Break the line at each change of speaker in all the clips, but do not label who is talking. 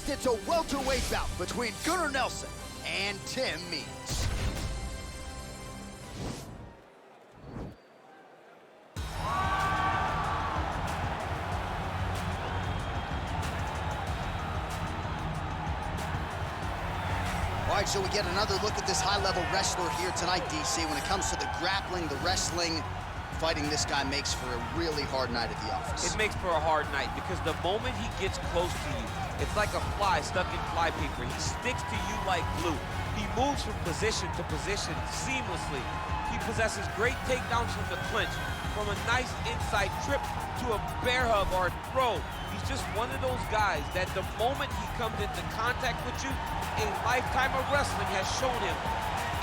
Next, it's a welterweight bout between Gunnar Nelson and Tim Means. All right, so we get another look at this high-level wrestler here tonight, DC. When it comes to the grappling, the wrestling, fighting this guy makes for a really hard night at the office.
It makes for a hard night because the moment he gets close to you, it's like a fly stuck in flypaper. He sticks to you like glue. He moves from position to position seamlessly. He possesses great takedowns from the clinch, from a nice inside trip to a bear hug or a throw. He's just one of those guys that the moment he comes into contact with you, a lifetime of wrestling has shown him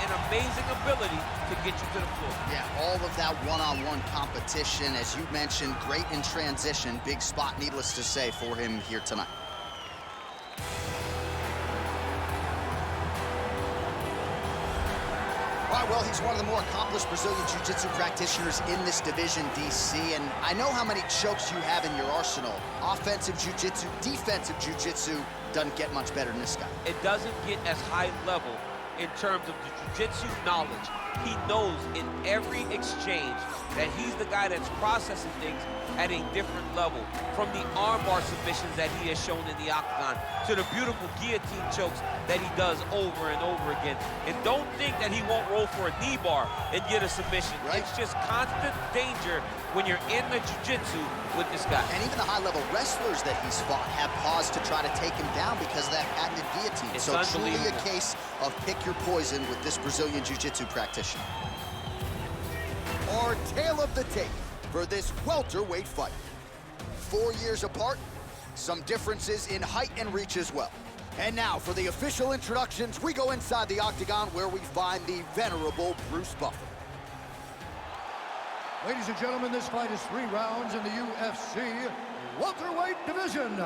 an amazing ability to get you to the floor.
Yeah, all of that one-on-one competition, as you mentioned, great in transition. Big spot, needless to say, for him here tonight. All right, well, he's one of the more accomplished Brazilian Jiu-Jitsu practitioners in this division, DC, and I know how many chokes you have in your arsenal. Offensive Jiu-Jitsu, defensive Jiu-Jitsu doesn't get much better than this guy.
It doesn't get as high level in terms of the Jiu-Jitsu knowledge. He knows in every exchange that he's the guy that's processing things at a different level. From the armbar submissions that he has shown in the octagon to the beautiful guillotine chokes that he does over and over again. And don't think that he won't roll for a knee bar and get a submission.
Right.
It's just constant danger when you're in the Jiu-Jitsu with this guy.
And even the high-level wrestlers that he's fought have paused to try to take him down because of that patented guillotine.
It's
so truly a
unbelievable.
case of pick your poison with this Brazilian Jiu-Jitsu practitioner. Our tale of the tape for this welterweight fight. 4 years apart, some differences in height and reach as well. And now for the official introductions, we go inside the octagon where we find the venerable Bruce Buffer.
Ladies and gentlemen, this fight is 3 rounds in the UFC welterweight division.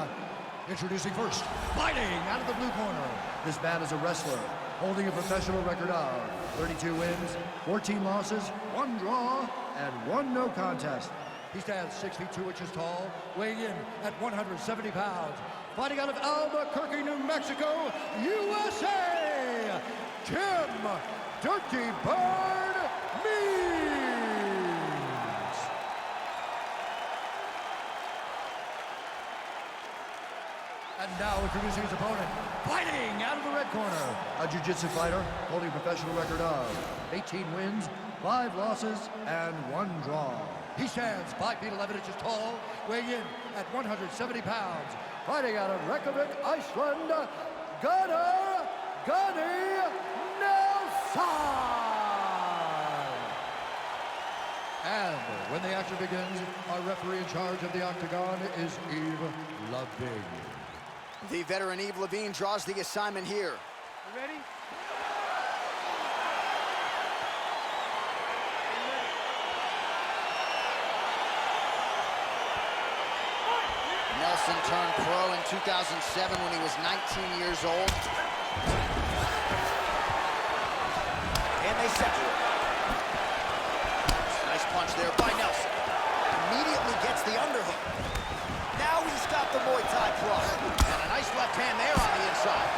Introducing first, fighting out of the blue corner. This man is a wrestler, holding a professional record of 32 wins, 14 losses, 1 draw, and 1 no contest. He stands 6 feet 2 inches tall, weighing in at 170 pounds. Fighting out of Albuquerque, New Mexico, USA, Tim Dirty Bird Means. And now introducing his opponent, fighting out of the red corner, a jiu-jitsu fighter holding a professional record of 18 wins, 5 losses, and 1 draw. He stands 5 feet 11 inches tall, weighing in at 170 pounds. Fighting out of Reykjavik, Iceland, Gunnar Nelson! And when the action begins, our referee in charge of the octagon is Yves Levine.
The veteran Yves Levine draws the assignment here.
You ready?
Nelson turned pro in 2007 when he was 19 years old. And they separate. Nice punch there by Nelson. Immediately gets the underhook. Now he's got the Muay Thai plus. And a nice left hand there on the inside.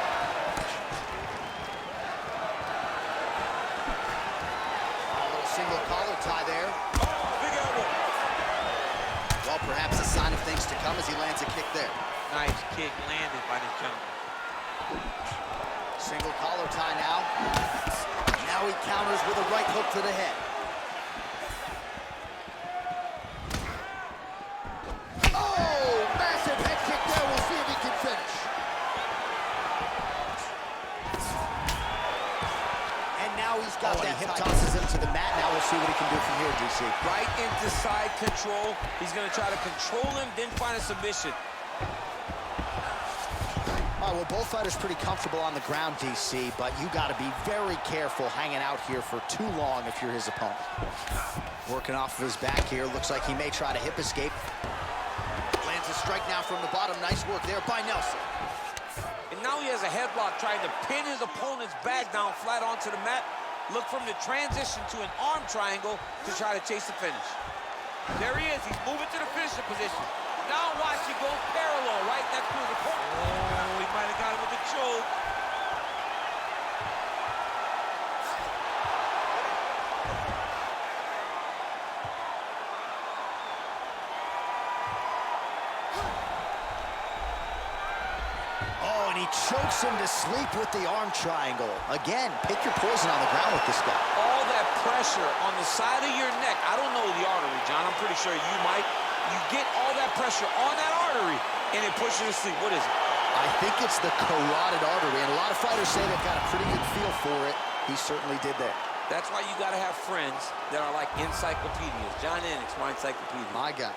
A little single collar tie there.
Big elbow.
Well, perhaps a sign of things to come as he lands a kick there.
Nice kick landed by the gentleman.
Single collar tie now. Now he counters with a right hook to the head. Oh, massive head kick there. We'll see if he can finish. And now he's got that hip tosses him to the mat. Now we'll see what he can do from here, DC.
Right into side control. He's going to try to control him, then find a submission.
All right, well, both fighters pretty comfortable on the ground, DC, but you got to be very careful hanging out here for too long if you're his opponent. Working off of his back here. Looks like he may try to hip escape. Lands a strike now from the bottom. Nice work there by Nelson.
And now he has a headlock trying to pin his opponent's back down flat onto the mat. Look from the transition to an arm triangle to try to chase the finish. There he is. He's moving to the finishing position. Now watch, he goes parallel right next to his opponent. Oh, he might have
he chokes him to sleep with the arm triangle. Again, pick your poison on the ground with this guy.
All that pressure on the side of your neck. I don't know the artery, John. I'm pretty sure you might. You get all that pressure on that artery, and it pushes you to sleep. What is it?
I think it's the carotid artery, and a lot of fighters say they've got a pretty good feel for it. He certainly did there.
That's why you got to have friends that are like encyclopedias. John Enix, my encyclopedia.
My guy.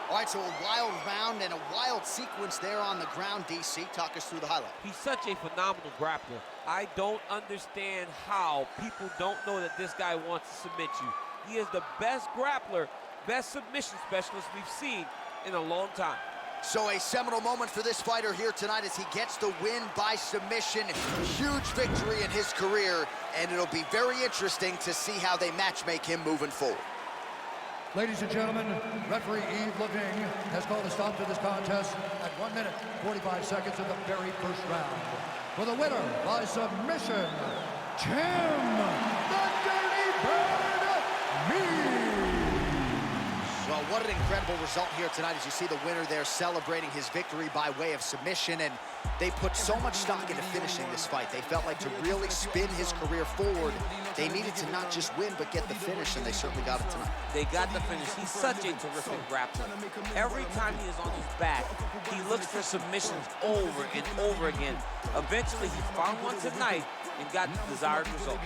All right, so a wild round and a wild sequence there on the ground, DC. Talk us through the highlight.
He's such a phenomenal grappler. I don't understand how people don't know that this guy wants to submit you. He is the best grappler, best submission specialist we've seen in a long time.
So a seminal moment for this fighter here tonight as he gets the win by submission. Huge victory in his career, and it'll be very interesting to see how they match-make him moving forward.
Ladies and gentlemen, referee Yves Leving has called a stop to this contest at 1 minute, 45 seconds of the very first round. For the winner by submission, Tim the Dirty Bird Means.
Well, what an incredible result here tonight as you see the winner there celebrating his victory by way of submission, and they put so much stock into finishing this fight. They felt like to really spin his career forward, they needed to not just win, but get the finish, and they certainly got it tonight.
They got the finish. He's such a terrific grappler. Every time he is on his back, he looks for submissions over and over again. Eventually, he found one tonight and got the desired result.